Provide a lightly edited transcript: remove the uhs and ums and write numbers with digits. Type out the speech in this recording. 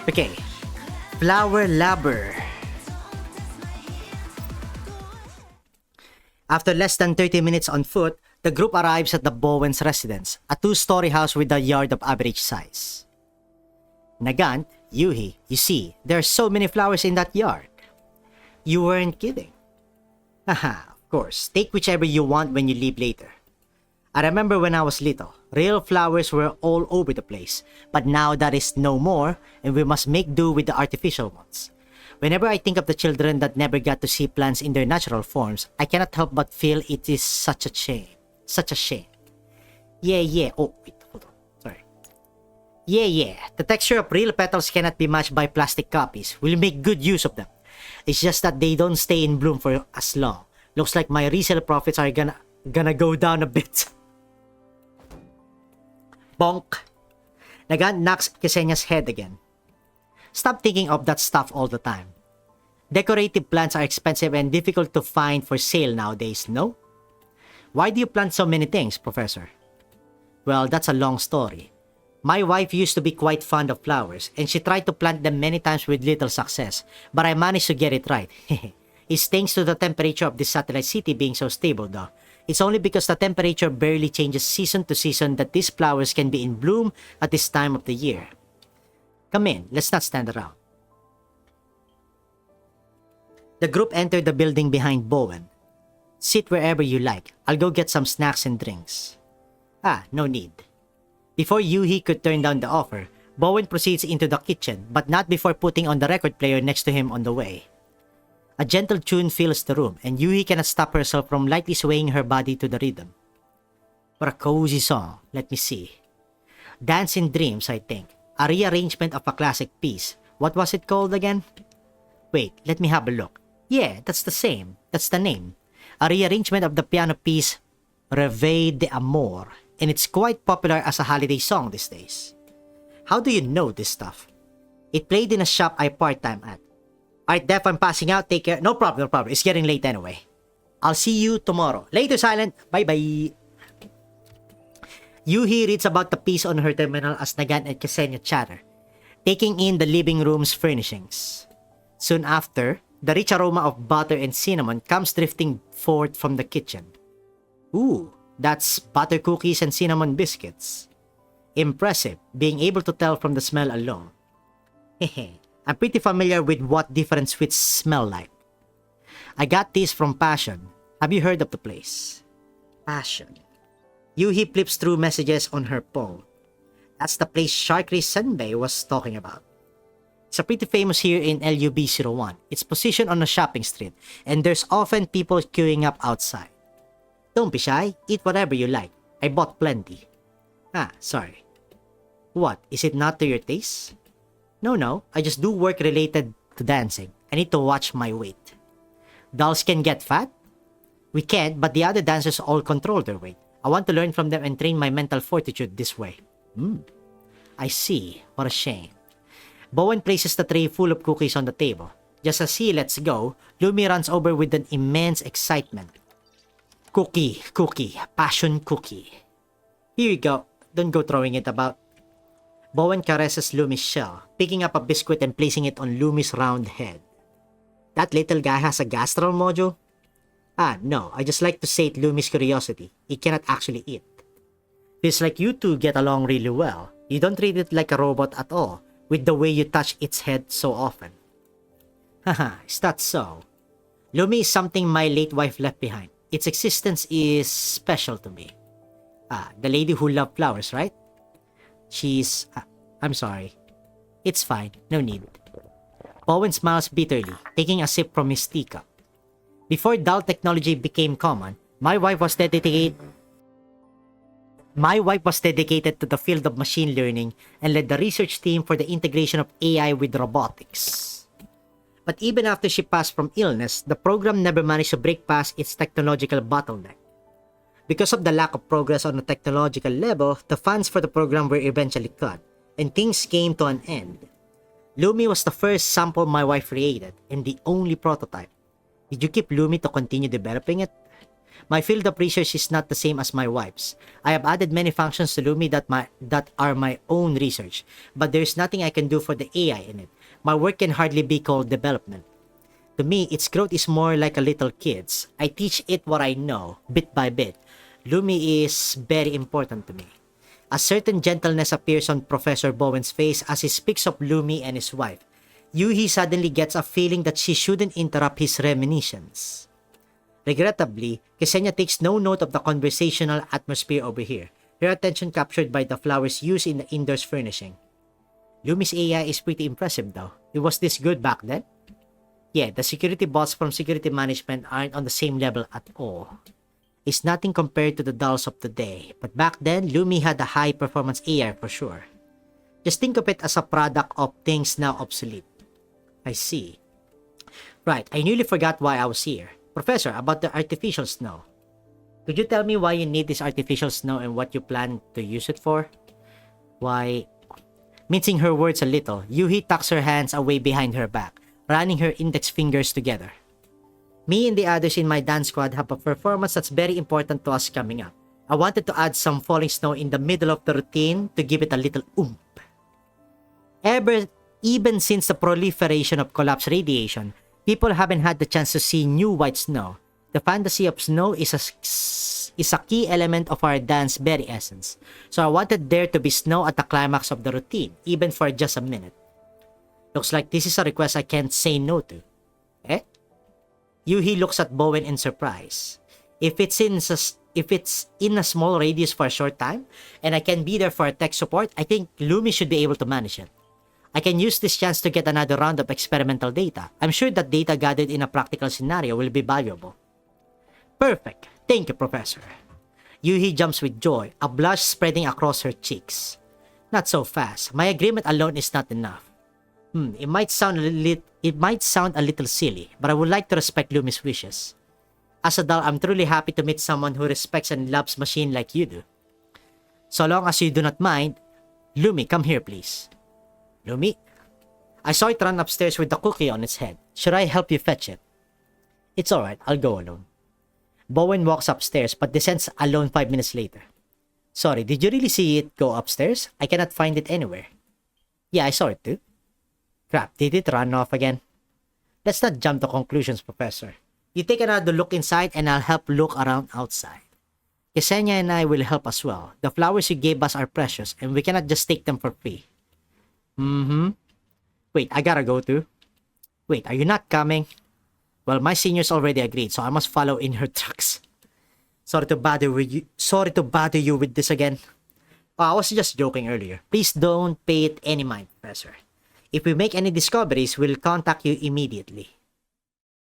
Okay. Flower Labber. After less than 30 minutes on foot, the group arrives at the Bowen's residence, a 2-story house with a yard of average size. Nagant, Yoohee, you see, there are so many flowers in that yard. You weren't kidding. Haha, of course, take whichever you want when you leave later. I remember when I was little, real flowers were all over the place, but now that is no more, and we must make do with the artificial ones. Whenever I think of the children that never got to see plants in their natural forms, I cannot help but feel it is such a shame. Such a shame. Yeah. Oh, wait, hold on. Sorry. Yeah. The texture of real petals cannot be matched by plastic copies. We'll make good use of them. It's just that they don't stay in bloom for as long. Looks like my resale profits are gonna go down a bit. Bonk. Nagant knocks Ksenia's head again. Stop thinking of that stuff all the time. Decorative plants are expensive and difficult to find for sale nowadays, no? Why do you plant so many things, Professor? Well, that's a long story. My wife used to be quite fond of flowers, and she tried to plant them many times with little success, but I managed to get it right. It's thanks to the temperature of this satellite city being so stable, though. It's only because the temperature barely changes season to season that these flowers can be in bloom at this time of the year. Come in, let's not stand around. The group entered the building behind Bowen. Sit wherever you like. I'll go get some snacks and drinks. No need. Before Yoohee could turn down the offer, Bowen proceeds into the kitchen, but not before putting on the record player next to him on the way. A gentle tune fills the room, and Yoohee cannot stop herself from lightly swaying her body to the rhythm. What a cozy song. Let me see. Dance in Dreams, I think. A rearrangement of a classic piece. What was it called again? Wait, let me have a look. Yeah, that's the same. That's the name. A rearrangement of the piano piece Reveille d'Amour, and it's quite popular as a holiday song these days. How do you know this stuff? It played in a shop I part-time at. Alright, Defh, I'm passing out. Take care. No problem. It's getting late anyway. I'll see you tomorrow. Later, Silent. Bye-bye. Yoohee reads about the piece on her terminal as Nagant and Ksenia chatter, taking in the living room's furnishings. Soon after, the rich aroma of butter and cinnamon comes drifting forth from the kitchen. Ooh, that's butter cookies and cinnamon biscuits. Impressive, being able to tell from the smell alone. Hehe, I'm pretty familiar with what different sweets smell like. I got these from Passion. Have you heard of the place? Passion. Yoohee flips through messages on her phone. That's the place Sharkri Senbei was talking about. It's pretty famous here in LUB01. It's positioned on a shopping street, and there's often people queuing up outside. Don't be shy, eat whatever you like. I bought plenty. Sorry. What, is it not to your taste? No, I just do work related to dancing. I need to watch my weight. Dolls can get fat? We can't, but the other dancers all control their weight. I want to learn from them and train my mental fortitude this way. I see. What a shame. Bowen places the tray full of cookies on the table. Just as he lets go, Lumi runs over with an immense excitement. Cookie, passion cookie. Here you go. Don't go throwing it about. Bowen caresses Lumi's shell, picking up a biscuit and placing it on Lumi's round head. That little guy has a gastral module? No, I just like to sate Lumi's curiosity. He cannot actually eat. Feels like you two get along really well. You don't treat it like a robot at all, with the way you touch its head so often. Haha, is that so? Lumi is something my late wife left behind. Its existence is special to me. The lady who loved flowers, right? I'm sorry. It's fine, no need. Bowen smiles bitterly, taking a sip from his teacup. Before doll technology became common, my wife was dedicated to the field of machine learning and led the research team for the integration of AI with robotics. But even after she passed from illness, the program never managed to break past its technological bottleneck. Because of the lack of progress on a technological level, the funds for the program were eventually cut, and things came to an end. Lumi was the first sample my wife created, and the only prototype. Did you keep Lumi to continue developing it? My field of research is not the same as my wife's. I have added many functions to Lumi that are my own research, but there is nothing I can do for the AI in it. My work can hardly be called development. To me, its growth is more like a little kid's. I teach it what I know, bit by bit. Lumi is very important to me. A certain gentleness appears on Professor Bowen's face as he speaks of Lumi and his wife. Yoohee suddenly gets a feeling that she shouldn't interrupt his reminiscence. Regrettably, Ksenia takes no note of the conversational atmosphere over here, her attention captured by the flowers used in the indoors furnishing. Lumi's AI is pretty impressive though. It was this good back then? Yeah, the security bots from security management aren't on the same level at all. It's nothing compared to the dolls of today, but back then, Lumi had a high-performance AI for sure. Just think of it as a product of things now obsolete. I see. Right, I nearly forgot why I was here. Professor, about the artificial snow. Could you tell me why you need this artificial snow and what you plan to use it for? Why... Mincing her words a little, Yoohee tucks her hands away behind her back, running her index fingers together. Me and the others in my dance squad have a performance that's very important to us coming up. I wanted to add some falling snow in the middle of the routine to give it a little oomph. Even since the proliferation of collapse radiation, people haven't had the chance to see new white snow. The fantasy of snow is a key element of our dance very essence. So I wanted there to be snow at the climax of the routine, even for just a minute. Looks like this is a request I can't say no to. Eh? Yoohee looks at Bowen in surprise. If it's in a small radius for a short time, and I can be there for tech support, I think Lumi should be able to manage it. I can use this chance to get another round of experimental data. I'm sure that data gathered in a practical scenario will be valuable. Perfect. Thank you, Professor. Yoohee jumps with joy, a blush spreading across her cheeks. Not so fast. My agreement alone is not enough. It might sound a little silly, but I would like to respect Lumi's wishes. As a doll, I'm truly happy to meet someone who respects and loves machine like you do. So long as you do not mind, Lumi, come here please. Lumi? I saw it run upstairs with the cookie on its head. Should I help you fetch it? It's alright, I'll go alone. Bowen walks upstairs but descends alone 5 minutes later. Sorry, did you really see it go upstairs? I cannot find it anywhere. Yeah, I saw it too. Crap, did it run off again? Let's not jump to conclusions, Professor. You take another look inside and I'll help look around outside. Ksenia and I will help as well. The flowers you gave us are precious and we cannot just take them for free. Wait, I gotta go too. Wait, are you not coming? Well, my seniors already agreed, so I must follow in her tracks. Sorry to bother you with this again. Oh, I was just joking earlier. Please don't pay it any mind, Professor. If we make any discoveries, we'll contact you immediately.